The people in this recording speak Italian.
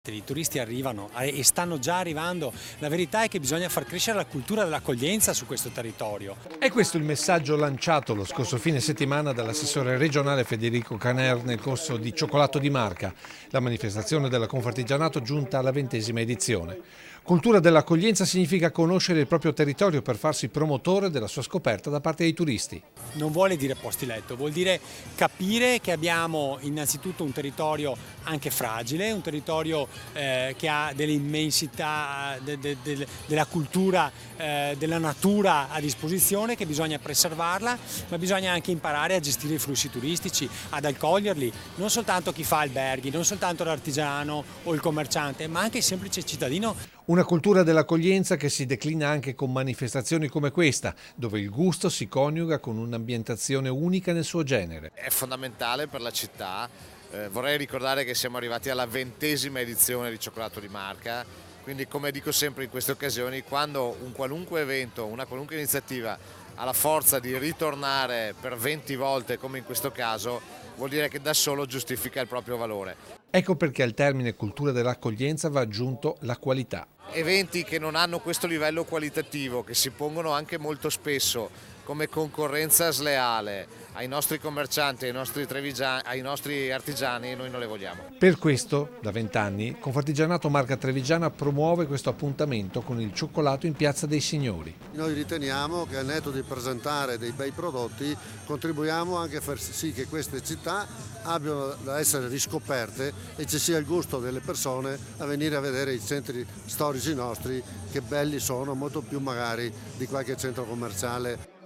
I turisti arrivano e stanno già arrivando, la verità è che bisogna far crescere la cultura dell'accoglienza su questo territorio. È questo il messaggio lanciato lo scorso fine settimana dall'assessore regionale Federico Caner nel corso di Cioccolato di Marca, la manifestazione della Confartigianato giunta alla 20ª edizione. Cultura dell'accoglienza significa conoscere il proprio territorio per farsi promotore della sua scoperta da parte dei turisti. Non vuole dire posti letto, vuol dire capire che abbiamo innanzitutto un territorio anche fragile, un territorio che ha delle immensità della cultura, della natura a disposizione, che bisogna preservarla, ma bisogna anche imparare a gestire i flussi turistici, ad accoglierli, non soltanto chi fa alberghi, non soltanto l'artigiano o il commerciante, ma anche il semplice cittadino. Una cultura dell'accoglienza che si declina anche con manifestazioni come questa, dove il gusto si coniuga con un'ambientazione unica nel suo genere. È fondamentale per la città. Vorrei ricordare che siamo arrivati alla 20ª edizione di Cioccolato di Marca, quindi come dico sempre in queste occasioni, quando un qualunque evento, una qualunque iniziativa ha la forza di ritornare per 20 volte come in questo caso, vuol dire che da solo giustifica il proprio valore. Ecco perché al termine cultura dell'accoglienza va aggiunto la qualità. Eventi che non hanno questo livello qualitativo, che si pongono anche molto spesso come concorrenza sleale ai nostri commercianti, ai nostri artigiani, noi non le vogliamo. Per questo, da 20 anni, Confartigianato Marca Trevigiana promuove questo appuntamento con il cioccolato in Piazza dei Signori. Noi riteniamo che al netto di presentare dei bei prodotti, contribuiamo anche a far sì che queste città abbiano da essere riscoperte e ci sia il gusto delle persone a venire a vedere i centri storici nostri, che belli sono, molto più magari di qualche centro commerciale.